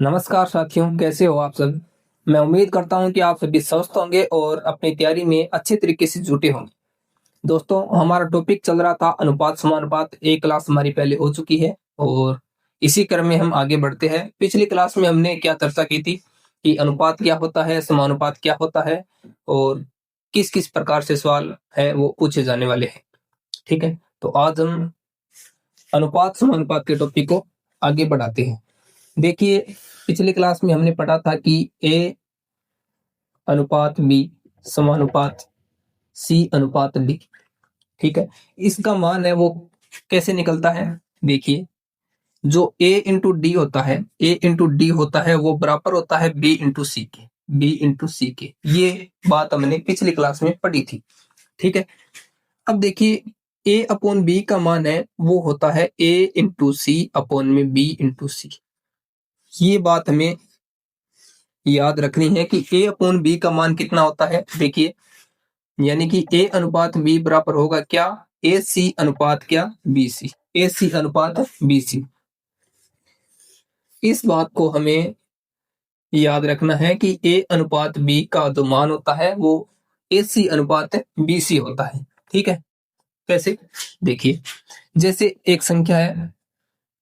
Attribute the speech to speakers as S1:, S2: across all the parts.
S1: नमस्कार साथियों, कैसे हो आप सब। मैं उम्मीद करता हूं कि आप सभी स्वस्थ होंगे और अपनी तैयारी में अच्छे तरीके से जुटे होंगे। दोस्तों, हमारा टॉपिक चल रहा था अनुपात समानुपात। एक क्लास हमारी पहले हो चुकी है और इसी क्रम में हम आगे बढ़ते हैं। पिछली क्लास में हमने क्या चर्चा की थी कि अनुपात क्या होता है, समानुपात क्या होता है और किस किस प्रकार से सवाल है वो पूछे जाने वाले हैं। ठीक है, तो आज हम अनुपात समानुपात के टॉपिक को आगे बढ़ाते हैं। देखिए, पिछली क्लास में हमने पढ़ा था कि ए अनुपात बी समानुपात सी अनुपात डी। ठीक है, इसका मान है वो कैसे निकलता है। देखिए, जो ए इंटू डी होता है, ए इंटू डी होता है वो बराबर होता है बी इंटू सी के। बी इंटू सी के, ये बात हमने पिछली क्लास में पढ़ी थी। ठीक है, अब देखिए, ए अपॉन बी का मान है वो होता है ए इंटू सी अपॉन में बी इंटू सी। ये बात हमें याद रखनी है कि ए अपॉन बी का मान कितना होता है। देखिए, यानी कि ए अनुपात बी बराबर होगा क्या, ए सी अनुपात क्या, बी सी। ए सी अनुपात बी सी। इस बात को हमें याद रखना है कि ए अनुपात बी का जो मान होता है वो ए सी अनुपात बी सी होता है। ठीक है, कैसे, देखिए, जैसे एक संख्या है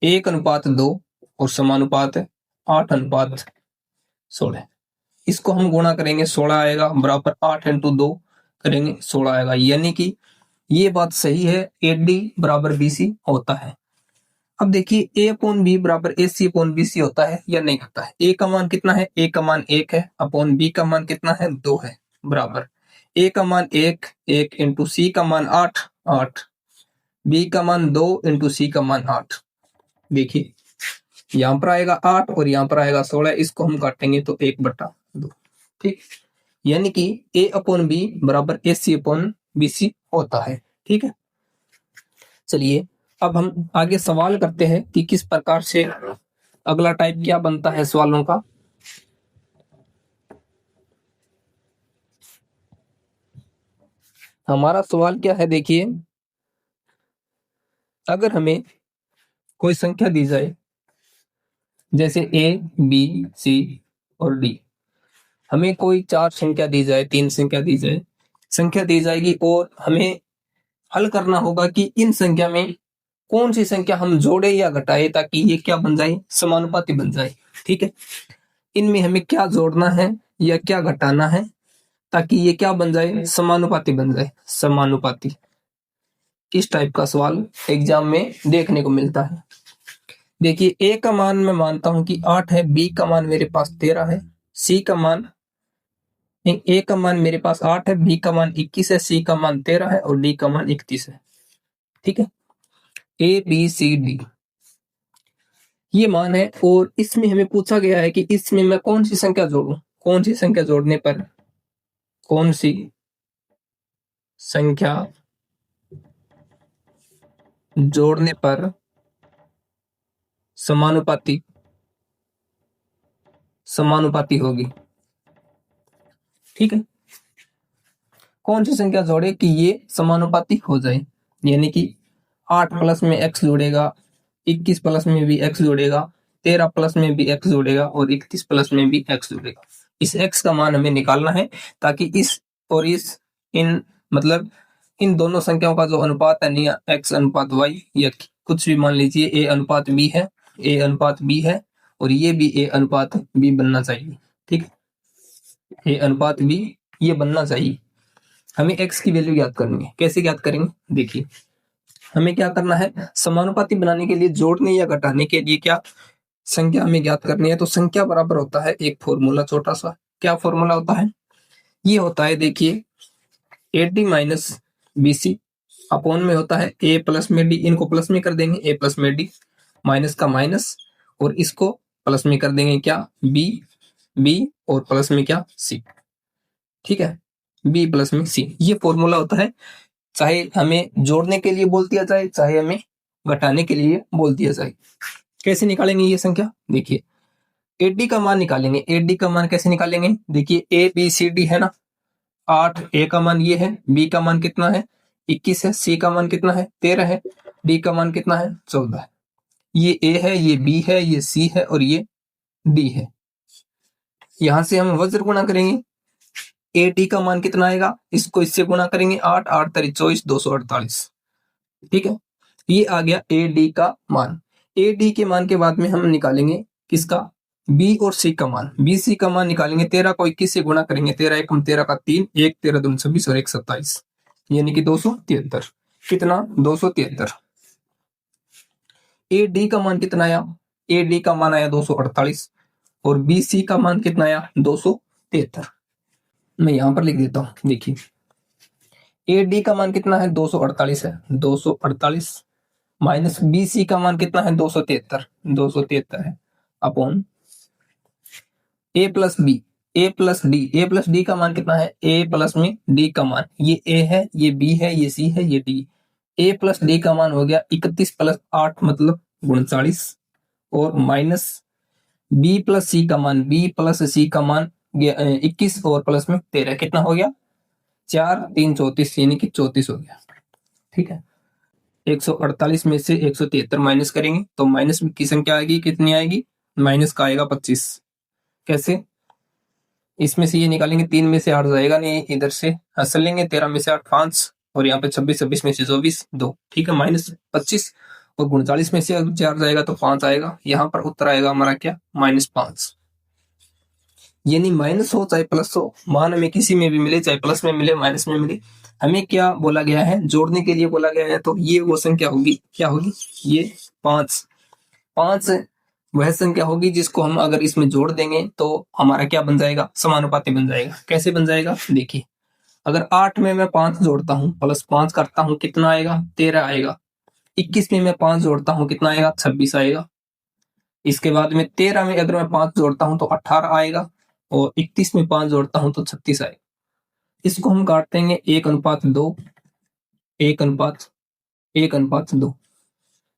S1: 1:2 और समानुपात है 8:16। इसको हम गुणा करेंगे, 16 आएगा, बराबर 8 इंटू 2 करेंगे, 16 आएगा। यानी कि ये बात सही है, ए डी बराबर बी सी होता है। अब देखिए, ए अपॉन बी बराबर ए सी अपॉन बी सी होता है या नहीं होता है। ए का मान कितना है, ए का मान 1 है, अपॉन बी का मान कितना है, 2 है, बराबर ए का मान 1, 1 इंटू सी का मान 8, 8, बी का मान 2 इंटू सी का मान 8। देखिए, यहाँ पर आएगा 8 और यहाँ पर आएगा 16, इसको हम काटेंगे तो 1/2। ठीक, यानी कि ए अपॉन बी बराबर ए सी अपॉन बी सी होता है। ठीक है, चलिए अब हम आगे सवाल करते हैं कि किस प्रकार से अगला टाइप क्या बनता है सवालों का। हमारा सवाल क्या है, देखिए, अगर हमें कोई संख्या दी जाए, जैसे ए बी सी और डी, हमें कोई 4 संख्या दी जाए, 3 संख्या दी जाए, संख्या दी जाएगी और हमें हल करना होगा कि इन संख्या में कौन सी संख्या हम जोड़े या घटाए ताकि ये क्या बन जाए, समानुपाती बन जाए। ठीक है, इनमें हमें क्या जोड़ना है या क्या घटाना है ताकि ये क्या बन जाए, समानुपाती बन जाए। समानुपाती, इस टाइप का सवाल एग्जाम में देखने को मिलता है। देखिए, ए का मान मैं मानता हूं कि 8 है, बी का मान मेरे पास 13 है, सी का मान, ए का मान मेरे पास 8 है, बी का मान 21 है, सी का मान 13 है और डी का मान 31 है। ठीक है, ए बी सी डी ये मान है और इसमें हमें पूछा गया है कि इसमें मैं कौन सी संख्या जोड़ूं। कौन सी संख्या जोड़ने पर, कौन सी संख्या जोड़ने पर समानुपाती समानुपाती होगी। ठीक है, कौन सी संख्या जोड़े कि ये समानुपाती हो जाए। यानी कि 8 प्लस में x जोड़ेगा, 21 प्लस में भी x जोड़ेगा, 13 प्लस में भी x जोड़ेगा और 31 प्लस में भी x जोड़ेगा। इस x का मान हमें निकालना है ताकि इस और इस, इन मतलब इन दोनों संख्याओं का जो अनुपात है, नहीं x अनुपात y या कुछ भी मान लीजिए, a अनुपात b है, a अनुपात b है और ये भी a अनुपात b बनना चाहिए। ठीक है, a अनुपात b ये बनना चाहिए। हमें x की वैल्यू ज्ञात करनी है। कैसे ज्ञात करेंगे, देखिए, हमें क्या करना है, समानुपाती बनाने के लिए, जोड़ने या घटाने के लिए क्या संख्या हमें ज्ञात करनी है। तो संख्या बराबर होता है एक फॉर्मूला, छोटा सा। क्या फॉर्मूला होता है, ये होता है, देखिए, A D minus B C upon में होता है ए प्लस में डी। इनको प्लस में कर देंगे, ए प्लस में डी, माइनस का माइनस और इसको प्लस में कर देंगे, क्या, बी, बी और प्लस में क्या, सी। ठीक है, बी प्लस में सी, ये फॉर्मूला होता है। चाहे हमें जोड़ने के लिए बोल दिया जाए, चाहे हमें घटाने के लिए बोल दिया जाए। कैसे निकालेंगे ये संख्या, देखिए, एडी का मान निकालेंगे। एडी का मान कैसे निकालेंगे, देखिए, ए बी सी डी है ना, 8, ए का मान ये है, बी का मान कितना है, 21 है, सी का मान कितना है, 13 है, डी का मान कितना है, 14 है। ये ए है, ये बी है, ये सी है और ये डी है। यहां से हम वज्र गुणा करेंगे, ए डी का मान कितना आएगा, इसको इससे गुणा करेंगे 8 8 तरी 24 248। ठीक है, ये आ गया ए डी का मान। ए डी के मान के बाद में हम निकालेंगे किसका, बी और सी का मान। बी सी का मान निकालेंगे, 13 को 21 से गुणा करेंगे, 13 एकम 13 का 3, 1 13 दूनी 26 और 1 27, यानी कि 273। कितना, 273। ए डी का मान कितना आया, ए डी का मान आया 248 और बी सी का मान कितना आया 273। मैं यहां पर लिख देता हूं, देखिए ए डी का मान कितना है 248 है, 248 माइनस बी सी का मान कितना है 273, 273 है upon A plus B, A plus D, A plus D का मान कितना है, ए प्लस में डी का मान, ये ए है, ये बी है, ये सी है, ये डी। ए प्लस डी का मान हो गया 31 प्लस 8 मतलब 39 और माइनस बी प्लस सी का मान, बी प्लस सी का मान 21 और प्लस में 13, कितना हो गया 4 3 34, यानी कि 34 हो गया। ठीक है, 148 में से 173 माइनस करेंगे तो माइनस की संख्या आएगी, कितनी आएगी, माइनस का आएगा 25। कैसे, इसमें से ये निकालेंगे, 3 में से 8 जाएगा नहीं, इधर से हंसल लेंगे, 13 में से 8 5 और यहाँ पे 26, 26 में से 24 2। ठीक है, माइनस 25 और 39 में से 4 जाएगा तो 5 आएगा, यहाँ पर उत्तर आएगा हमारा क्या, -5। यानी माइनस हो चाहे प्लस हो, मान हमें किसी में भी मिले, चाहे प्लस में मिले माइनस में मिले, हमें क्या बोला गया है, जोड़ने के लिए बोला गया है। तो ये वो संख्या होगी, क्या होगी, ये 5 5 वह संख्या होगी जिसको हम अगर इसमें जोड़ देंगे तो हमारा क्या बन जाएगा, समानुपाती बन जाएगा। कैसे बन जाएगा, देखिए अगर 8 में मैं 5 जोड़ता हूं प्लस 5 करता हूं, कितना आएगा 13 आएगा। 21 में मैं 5 जोड़ता हूं, कितना आएगा 26 आएगा। इसके बाद में 13 में अगर मैं 5 जोड़ता हूं तो 18 आएगा और 31 में 5 जोड़ता हूं तो 36 आएगा। इसको हम काट देंगे 1:2, 1:1:2,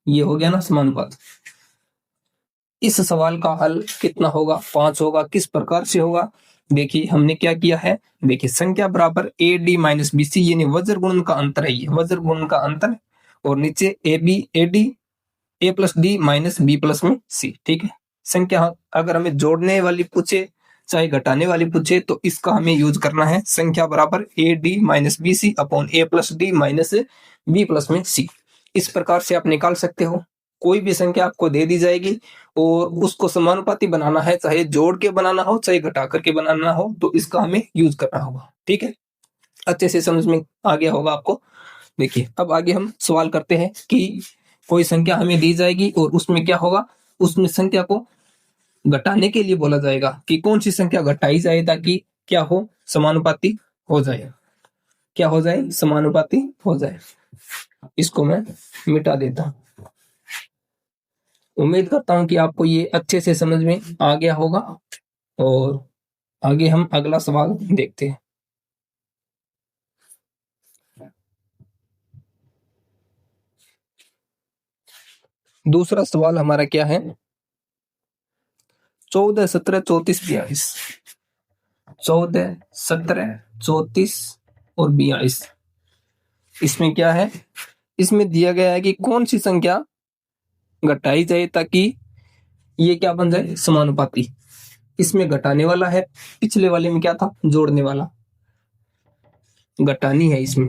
S1: ये हो गया ना समानुपात। इस सवाल का हल कितना होगा, 5 होगा। किस प्रकार से होगा, देखिए हमने क्या किया है, देखिए संख्या बराबर A D minus B C, यानी वज्र गुणन का अंतर है, ये वज्र गुणन का अंतर, और नीचे A B A D A plus D minus B plus में सी। ठीक है, संख्या अगर हमें जोड़ने वाली पूछे चाहे घटाने वाली पूछे तो इसका हमें यूज करना है, संख्या बराबर A D minus B C upon A plus D minus B plus में सी। इस प्रकार से आप निकाल सकते हो। कोई भी संख्या आपको दे दी जाएगी और उसको समानुपाती बनाना है, चाहे जोड़ के बनाना हो चाहे घटा करके बनाना हो, तो इसका हमें यूज करना होगा। ठीक है, अच्छे से समझ में आ गया होगा आपको। देखिए अब आगे हम सवाल करते हैं कि कोई संख्या हमें दी जाएगी और उसमें क्या होगा, उसमें संख्या को घटाने के लिए बोला जाएगा कि कौन सी संख्या घटाई जाए ताकि क्या हो, समानुपाती हो जाए। क्या हो जाए, समानुपाती हो जाए। इसको मैं मिटा देता हूं। उम्मीद करता हूं कि आपको ये अच्छे से समझ में आ गया होगा और आगे हम अगला सवाल देखते हैं। दूसरा सवाल हमारा क्या है, 14 17 34 42, 14 17 34 और 42। इसमें क्या है, इसमें दिया गया है कि कौन सी संख्या घटाई जाए ताकि ये क्या बन जाए, समानुपाती। इसमें घटाने वाला है, पिछले वाले में क्या था, जोड़ने वाला। घटानी है इसमें।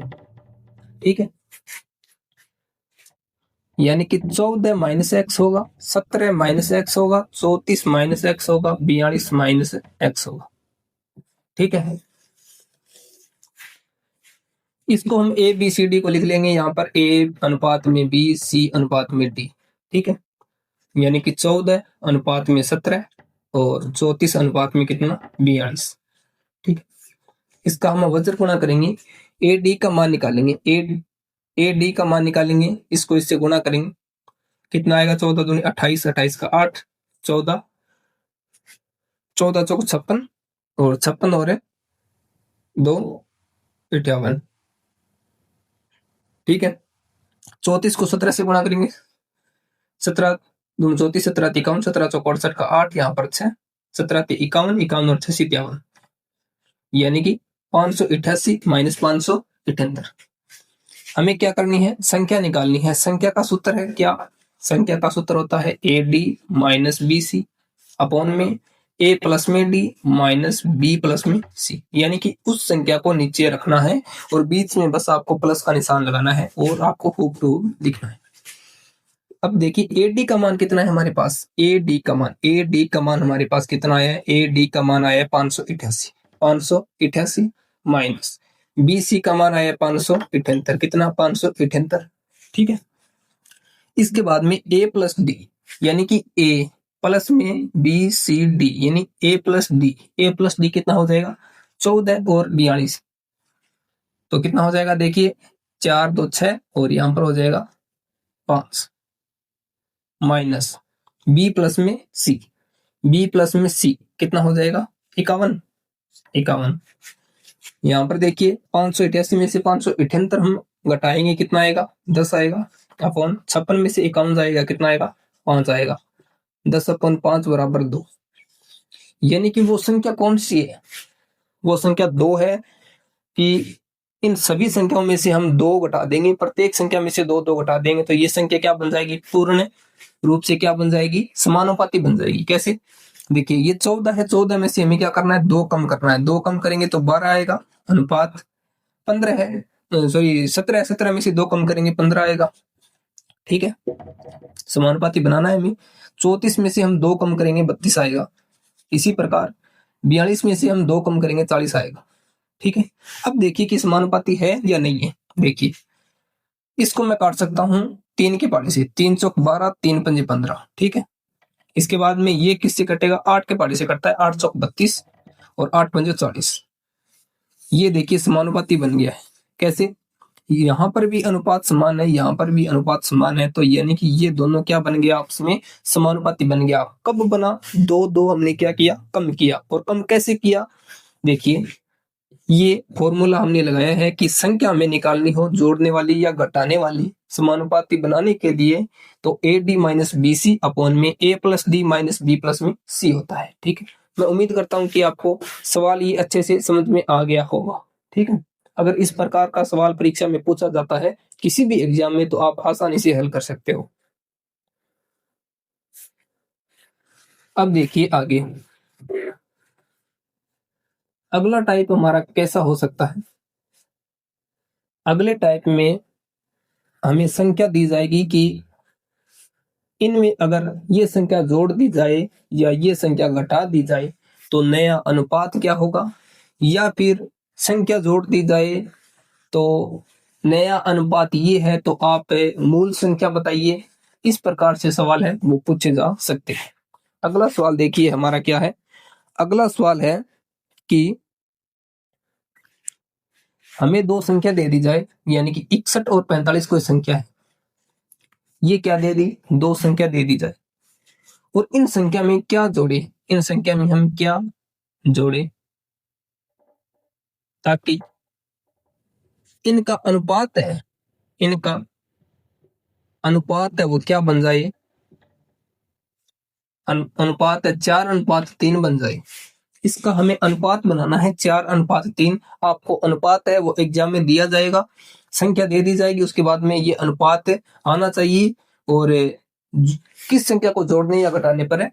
S1: ठीक है, यानी कि 14 माइनस एक्स होगा, 17 माइनस एक्स होगा, 34 माइनस एक्स होगा, 42 माइनस एक्स होगा। ठीक है, इसको हम ए बी सी डी को लिख लेंगे, यहाँ पर ए अनुपात में बी, सी अनुपात में डी। ठीक है, यानी कि 14 अनुपात में 17 और 34 अनुपात में कितना, 42। ठीक है, इसका हम वज्र गुणा करेंगे, ए डी का मान निकालेंगे, ए डी का मान निकालेंगे, इसको इससे गुणा करेंगे, कितना आएगा, 14 दूनी 28, 28 का 8, 14 14 चौक 56 और 56 और 2 58। ठीक है, 34 को 17 से गुणा करेंगे, 17 दूनी 34, 17 51, 17 चौक 68 का 8, यहाँ पर 6, 17 51, 51 और 6 53, यानी कि 588 माइनस 578। हमें क्या करनी है, संख्या निकालनी है। संख्या का सूत्र है क्या, संख्या का सूत्र होता है A D minus B C upon में a प्लस में d माइनस b प्लस में c, यानी कि उस संख्या को नीचे रखना है और बीच में बस आपको प्लस का निशान लगाना है और आपको हूब टू लिखना है। अब देखिए AD का मान कितना है हमारे पास, AD का मान हमारे पास कितना आया है, AD का मान आया है 588 माइनस BC का मान आया 578, कितना 578, ठीक है। इसके बाद में A प्लस डी, यानी कि A प्लस में BCD यानी A प्लस डी कितना हो जाएगा 14 और 42, तो कितना हो जाएगा देखिए 4 2 6 और यहां पर हो जाएगा 5 माइनस B प्लस में C कितना हो जाएगा 51, यहां पर देखिए 588 में से 578 हम घटाएंगे कितना आएगा 10 आएगा, अपॉन 56 में से 51 जाएगा कितना आएगा 5 आएगा, 10/5 बराबर 2, यानी कि वो संख्या कौन सी है, वो संख्या 2 है कि इन सभी संख्याओं में से हम 2 घटा देंगे, प्रत्येक संख्या में से 2 2 घटा देंगे तो ये संख्या क्या बन जाएगी, पूर्ण रूप से क्या बन जाएगी, समानुपाती बन जाएगी। कैसे, देखिए ये 14 है, 14 में से हमें क्या करना है 2 कम करना है, 2 कम करेंगे तो 12 आएगा, अनुपात 15 है, सॉरी 17 है, 17 में से 2 कम करेंगे 15 आएगा, ठीक है, समानुपाती बनाना है हमें। 34 में से हम 2 कम करेंगे 32 आएगा, इसी प्रकार 42 में से हम 2 कम करेंगे 40 आएगा, ठीक है। अब देखिए कि समानुपाती है या नहीं है, देखिए इसको मैं काट सकता हूं 3 के पार्टी से, 3 चौक 12 3 पंजे 15, ठीक है। इसके बाद में ये किससे कटेगा, 8 के पार्टी से कटता है, 8 चौक 32 और 8 पंजे 40, ये देखिए समानुपाती बन गया है। कैसे, यहां पर भी अनुपात समान है, यहां पर भी अनुपात समान है, तो यानी कि ये दोनों क्या बन गया आपस में समानुपाती बन गया। कब बना, 2 2 हमने क्या किया, कम किया, और कम कैसे किया, देखिए ये फॉर्मूला हमने लगाया है कि संख्या में निकालनी हो जोड़ने वाली या घटाने वाली समानुपाती बनाने के लिए, तो AD माइनस BC अपॉन में A plus D minus B plus में C होता है, ठीक है। मैं उम्मीद करता हूं कि आपको सवाल ये अच्छे से समझ में आ गया होगा, ठीक है। अगर इस प्रकार का सवाल परीक्षा में पूछा जाता है किसी भी एग्जाम में तो आप आसानी से हल कर सकते हो। अब देखिए आगे, अगला टाइप हमारा कैसा हो सकता है। अगले टाइप में हमें संख्या दी जाएगी कि इनमें अगर ये संख्या जोड़ दी जाए या ये संख्या घटा दी जाए तो नया अनुपात क्या होगा, या फिर संख्या जोड़ दी जाए तो नया अनुपात ये है तो आप मूल संख्या बताइए, इस प्रकार से सवाल है वो पूछे जा सकते हैं। अगला सवाल देखिए हमारा क्या है, अगला सवाल है कि हमें 2 संख्या दे दी जाए, यानी कि 61 और 45 कोई संख्या है, ये क्या दे दी, 2 संख्या दे दी जाए, और इन संख्या में क्या जोड़े, इन संख्या में हम क्या जोड़े ताकि इनका अनुपात है, इनका अनुपात है वो क्या बन जाए, अनुपात है 4:3 बन जाए। इसका हमें अनुपात बनाना है 4:3, आपको अनुपात है वो एग्जाम में दिया जाएगा, संख्या दे दी जाएगी, उसके बाद में ये अनुपात आना चाहिए और किस संख्या को जोड़ने या घटाने पर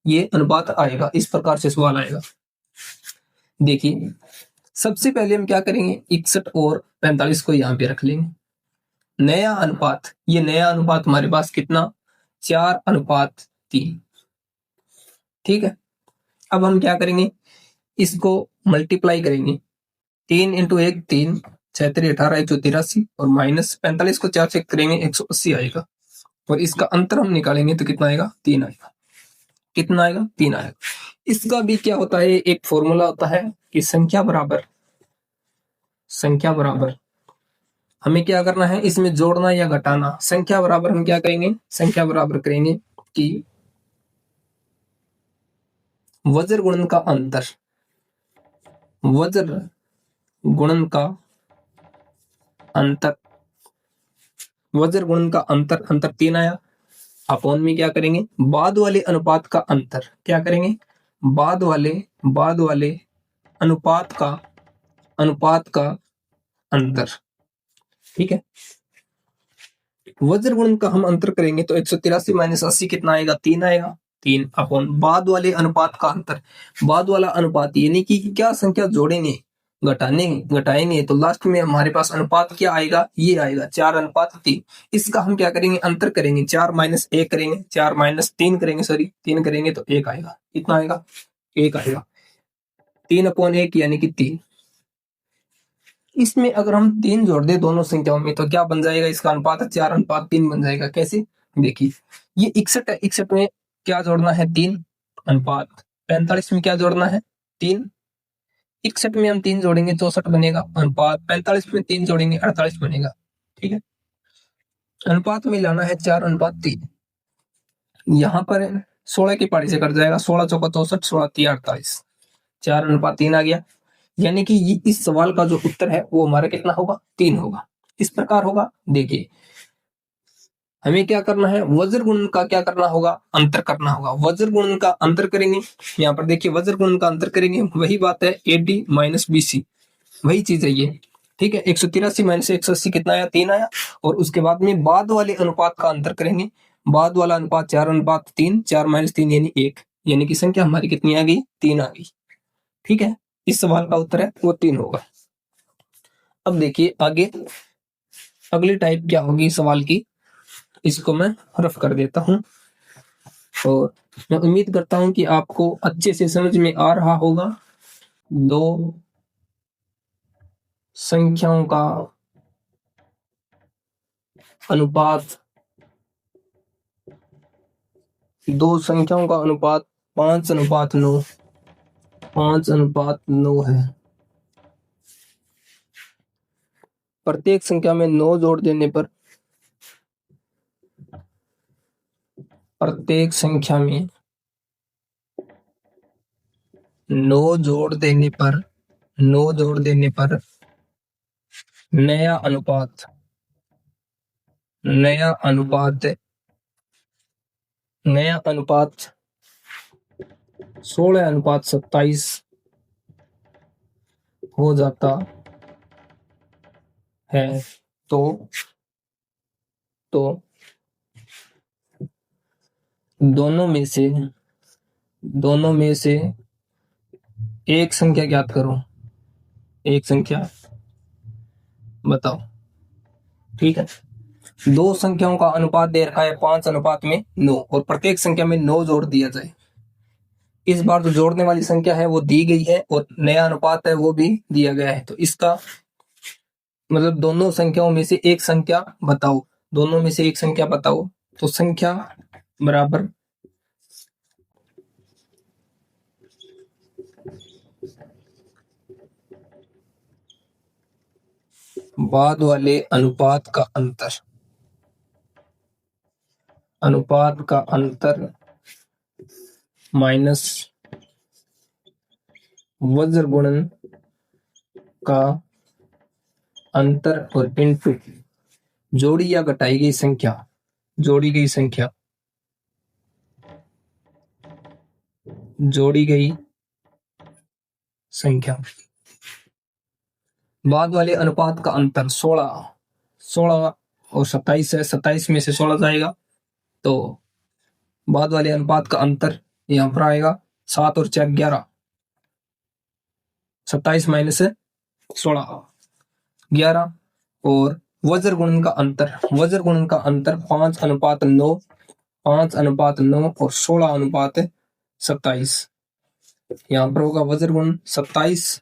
S1: ये अनुपात आएगा, इस प्रकार से सवाल आएगा। देखिए सबसे पहले हम क्या करेंगे, 61 और 45 को यहाँ पे रख लेंगे, नया अनुपात, ये नया अनुपात हमारे पास कितना 4:3, ठीक है। अब हम क्या करेंगे, इसको मल्टीप्लाई करेंगे, 3 × 1 3, 6 3 18 183 और माइनस 45 को 4 से करेंगे 180 आएगा, और इसका अंतर हम निकालेंगे तो कितना आएगा 3 आएगा, कितना आएगा 3 आएगा। इसका भी क्या होता है, एक फॉर्मूला होता है कि संख्या बराबर हमें क्या करना है, इसमें जोड़ना या घटाना, संख्या बराबर हम क्या करेंगे, संख्या बराबर करेंगे कि वज्र गुणन का अंतर, वज्र गुणन का अंतर, वज्र गुणन का अंतर, अंतर 3 आया, अपॉन में क्या करेंगे, बाद वाले अनुपात का अंतर, क्या करेंगे, बाद वाले अनुपात का अंतर, ठीक है। वज्र गुणन का हम अंतर करेंगे तो 183 माइनस 80 कितना आएगा 3 आएगा, 3 अपॉन बाद वाले अनुपात का अंतर। बाद वाला अनुपात यानी कि क्या संख्या जोड़ेंगे घटाएंगे तो लास्ट में हमारे पास अनुपात क्या आएगा, ये आएगा 4:3। इसका हम क्या करेंगे, अंतर करेंगे, 4 माइनस 1 करेंगे, 4 माइनस 3 करेंगे, सॉरी 3 करेंगे तो 1 आएगा। कितना आएगा, 1 आएगा। 3/1 यानी कि 3। इसमें अगर हम 3 जोड़ दे दोनों संख्याओं में तो क्या बन जाएगा, इसका अनुपात 4:3 बन जाएगा। कैसे, देखिए ये 61 है, 61 में क्या जोड़ना है, 3 अनुपात 45 में क्या जोड़ना है, 3। 61 में हम 3 जोड़ेंगे 64 बनेगा अनुपात, 45 में 3 जोड़ेंगे 48 बनेगा। ठीक है, अनुपात में लाना है 4:3। यहाँ पर 16 की पारी से कट जाएगा, 16 चौका 64, 16 तिया 48, 4:3 आ गया। यानी कि इस सवाल का जो उत्तर है वो हमारा कितना होगा, 3 होगा। इस प्रकार होगा। देखिए हमें क्या करना है, वज्र गुणन का क्या करना होगा, अंतर करना होगा। वज्र गुणन का अंतर करेंगे, यहाँ पर देखिए वज्र गुणन का अंतर करेंगे, वही बात है AD माइनस BC, वही चीज है ये। ठीक है, 183 माइनस 180 कितना आया, 3 आया। और उसके बाद में बाद वाले अनुपात का अंतर करेंगे, बाद वाला अनुपात 4:3, 4 माइनस 3 यानी 1, यानी कि संख्या हमारी कितनी आ गई, 3 आ गई। ठीक है, इस सवाल का उत्तर है वो 3 होगा। अब देखिए आगे अगली टाइप क्या होगी सवाल की, इसको मैं रफ कर देता हूं और मैं उम्मीद करता हूं कि आपको अच्छे से समझ में आ रहा होगा। दो संख्याओं का अनुपात, 5:9, 5:9 है। प्रत्येक संख्या में 9 जोड़ देने पर, प्रत्येक संख्या में 9 जोड़ देने पर, 9 जोड़ देने पर नया अनुपात, नया अनुपात 16:27 हो जाता है। तो दोनों में से एक संख्या ज्ञात करो, एक संख्या बताओ। ठीक है, दो संख्याओं का अनुपात दे रखा है 5:9 और प्रत्येक संख्या में 9 जोड़ दिया जाए। इस बार जो जोड़ने वाली संख्या है वो दी गई है और नया अनुपात है वो भी दिया गया है। तो इसका मतलब दोनों संख्याओं में से एक संख्या बताओ, दोनों में से एक संख्या बताओ। तो संख्या बराबर बाद वाले अनुपात का अंतर, अनुपात का अंतर माइनस वज्र गुणन का अंतर और इनटू जोड़ी या घटाई गई संख्या, जोड़ी गई संख्या, जोड़ी गई संख्या। बाद वाले अनुपात का अंतर 16 और 27 है, 27 में से 16 जाएगा तो बाद वाले अनुपात का अंतर यहां पर आएगा 7 और 4 11, 27 माइनस 16 11। और वज्र गुणन का अंतर, वज्र गुणन का अंतर 5:9, 5:9 और 16:27। यहां पर होगा वज्र गुणन, 27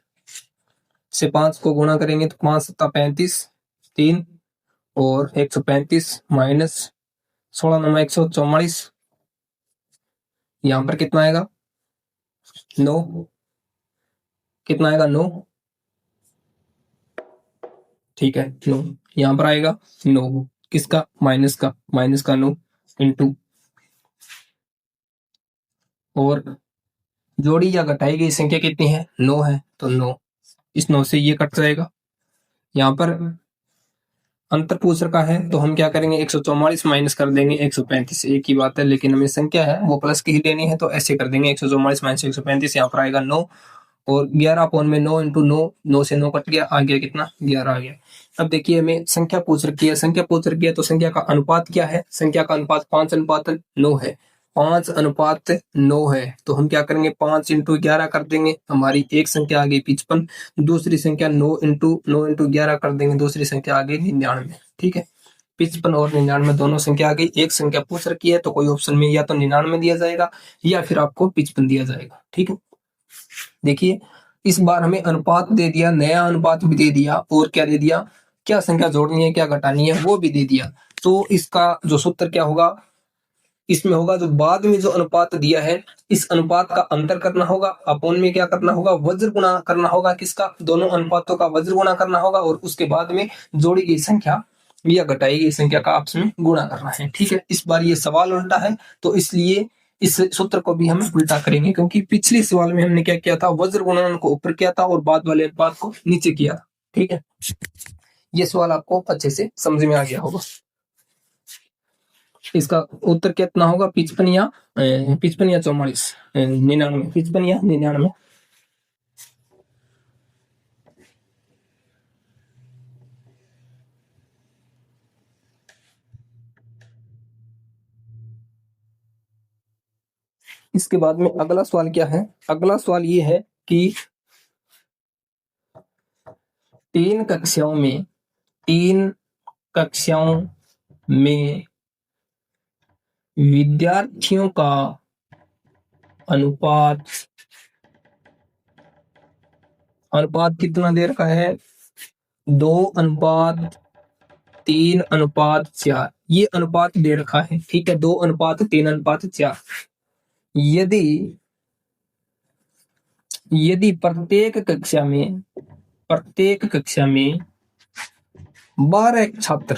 S1: से 5 को गुणा करेंगे तो 5 7 35, 3 और 135 माइनस 16 9 144। यहां पर कितना आएगा, 9, कितना आएगा 9। ठीक है, 9 यहां पर आएगा 9, किसका, माइनस का, 9 इंटू, और जोड़ी या घटाई गई संख्या कितनी है, 9 है तो 9, इस 9 से ये कट जाएगा। यहाँ पर अंतर पूछ रखा है तो हम क्या करेंगे, 144 माइनस कर देंगे 135, एक ही बात है, लेकिन हमें संख्या है वो प्लस की ही लेनी है तो ऐसे कर देंगे 144 माइनस 135। यहाँ पर आएगा 9 और 11/9 इंटू 9, 9 से 9 कट गया, आ गया कितना, 11 आ गया। अब देखिए हमें संख्या पूछ रखी है, संख्या पूछ रखी है तो संख्या का अनुपात क्या है, संख्या का अनुपात 5:9 है। 5:9 है, तो हम क्या करेंगे 5 इंटू 11 कर देंगे, हमारी एक संख्या आ गई 55, दूसरी संख्या 9 इंटू 11 कर देंगे, दूसरी संख्या आ गई 99। ठीक है, 55 और 99 दोनों संख्या आ गई। एक संख्या पूछ रखी है तो कोई ऑप्शन में या तो 99 दिया जाएगा या फिर आपको 55 दिया जाएगा। ठीक है, देखिए इस बार हमें अनुपात दे दिया, नया अनुपात भी दे दिया, और क्या दे दिया, क्या संख्या जोड़नी है क्या घटानी है वो भी दे दिया। तो इसका जो सूत्र क्या होगा, इसमें होगा जो बाद में जो अनुपात दिया है इस अनुपात का अंतर करना होगा, अपोन में क्या करना होगा, वज्र गुणा करना होगा, किसका, दोनों अनुपातों का वज्र गुणा करना होगा, और उसके बाद में जोड़ी गई संख्या या घटाई गई संख्या का आपस में गुणा करना है। ठीक है, इस बार ये सवाल उल्टा है तो इसलिए इस सूत्र को भी हम उल्टा करेंगे, क्योंकि पिछले सवाल में हमने क्या किया था, वज्र गुणन को ऊपर किया था और बाद वाले अनुपात को नीचे किया था। ठीक है, ये सवाल आपको अच्छे से समझ में आ गया होगा। इसका उत्तर कितना होगा, 55 या 44, 99, 55 या 99। इसके बाद में अगला सवाल क्या है, अगला सवाल ये है कि तीन कक्षाओं में विद्यार्थियों का अनुपात कितना दे रखा है, 2:3:4, ये अनुपात दे रखा है। ठीक है, 2:3:4। यदि प्रत्येक कक्षा में 12 छात्र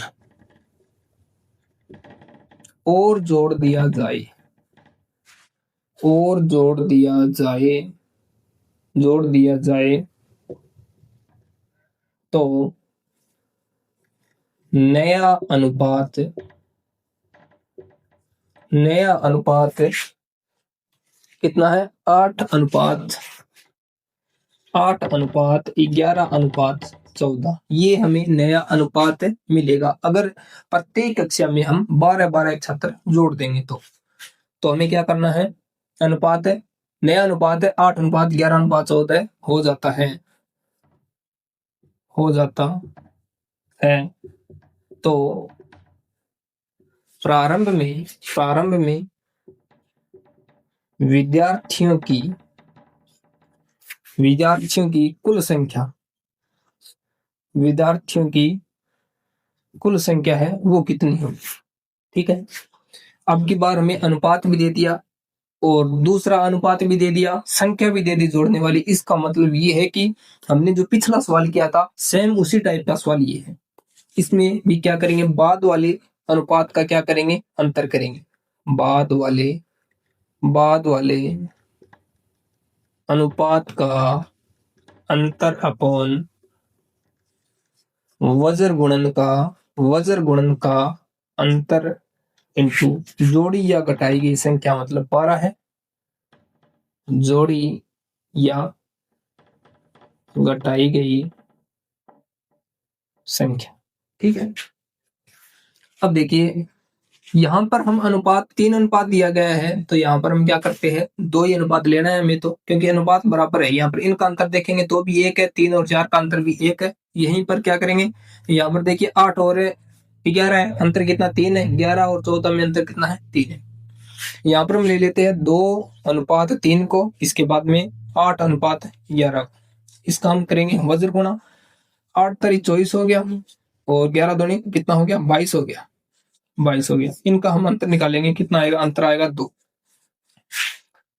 S1: और जोड़ दिया जाए तो नया अनुपात कितना है, 8:11:14, ये हमें नया अनुपात मिलेगा अगर प्रत्येक कक्षा में हम 12 छात्र जोड़ देंगे तो हमें क्या करना है, अनुपात है, नया अनुपात है 8:11:14 हो जाता है। तो प्रारंभ में विद्यार्थियों की कुल संख्या है वो कितनी होगी। ठीक है, अब की बार हमें अनुपात भी दे दिया और दूसरा अनुपात भी दे दिया, संख्या भी दे दी जोड़ने वाली। इसका मतलब ये है कि हमने जो पिछला सवाल किया था सेम उसी टाइप का सवाल ये है। इसमें भी क्या करेंगे, बाद वाले अनुपात का क्या करेंगे, अंतर करेंगे, बाद वाले अनुपात का अंतर अपॉन वज्र गुणन का अंतर इंटू जोड़ी या घटाई गई संख्या, मतलब 12 है, जोड़ी या घटाई गई संख्या। ठीक है, अब देखिए यहां पर हम अनुपात 3 अनुपात दिया गया है तो यहां पर हम क्या करते हैं, 2 ही अनुपात लेना है हमें, तो क्योंकि अनुपात बराबर है। यहाँ पर इनका अंतर देखेंगे तो भी 1 है, 3 और 4 का अंतर भी 1 है। यहीं पर क्या करेंगे, यहाँ पर देखिए 8 और 11 है, अंतर कितना 3 है, 11 और 14 में अंतर कितना है 3 है। यहाँ पर हम ले लेते हैं 2:3 को, इसके बाद में 8:11, इसका हम करेंगे वज्र गुणा, 8 तारीख 24 हो गया और 11 दूनी कितना हो गया 22 हो गया, 22 हो गया। इनका हम अंतर निकालेंगे, कितना आएगा, अंतर आएगा 2,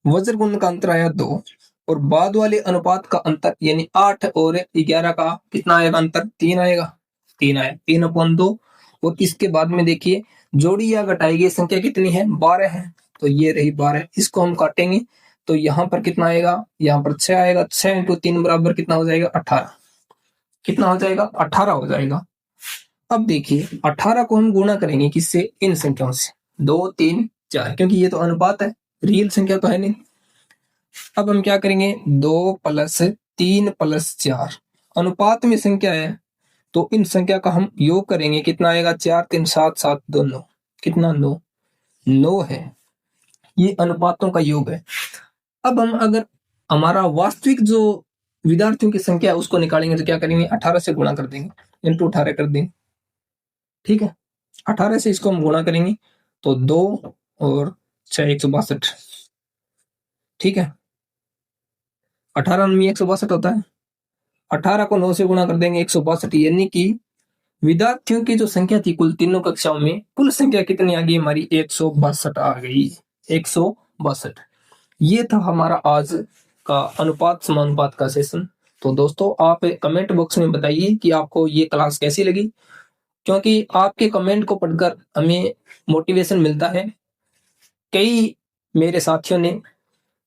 S1: वज्र गुणन का अंतर आया 2 और बाद वाले अनुपात का अंतर यानी 8 और 11 का कितना आएगा अंतर, 3 आएगा, 3 आया, 3/2। और इसके बाद में देखिए जोड़ी या घटाई गई संख्या कितनी है, 12 है, तो ये रही 12, इसको हम काटेंगे तो यहाँ पर कितना आएगा, यहाँ पर 6 आएगा, 6 इंटू 3 बराबर कितना हो जाएगा 18, कितना हो जाएगा 18 हो जाएगा। अब देखिए 18 को हम गुणा करेंगे किससे, इन संख्याओं से, 2 3 4, क्योंकि ये तो अनुपात है, रियल संख्या तो है नहीं। अब हम क्या करेंगे, 2 + 3 + 4 अनुपात में संख्या है तो इन संख्या का हम योग करेंगे, कितना आएगा 4 3 7 7 2 9, कितना 9 है। ये अनुपातों का योग है। अब हम अगर हमारा वास्तविक जो विद्यार्थियों की संख्या है उसको निकालेंगे तो क्या करेंगे, 18 से गुणा कर देंगे, इंटू 18 कर देंगे। ठीक है, 18 से इसको हम गुणा करेंगे तो 2 और 6 162। ठीक है, 18 में 162 होता है, 18 को 9 से गुणा कर देंगे 162, यानी कि विद्यार्थियों की जो संख्या थी कुल तीनों कक्षाओं में, कुल संख्या कितनी आ गई हमारी, 162 आ गई, 162। ये था हमारा आज का अनुपात समानुपात का सेशन। तो दोस्तों आप कमेंट बॉक्स में बताइए कि आपको ये क्लास कैसी लगी, क्योंकि आपके कमेंट को पढ़कर हमें मोटिवेशन मिलता है। कई मेरे साथियों ने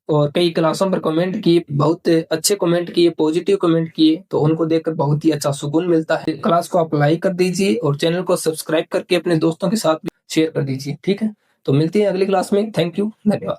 S1: और कई क्लासों पर कमेंट किए, बहुत अच्छे कमेंट किए, पॉजिटिव कमेंट किए, तो उनको देखकर बहुत ही अच्छा सुकून मिलता है। क्लास को आप लाइक कर दीजिए और चैनल को सब्सक्राइब करके अपने दोस्तों के साथ शेयर कर दीजिए। ठीक है, तो मिलते हैं अगली क्लास में। थैंक यू, धन्यवाद।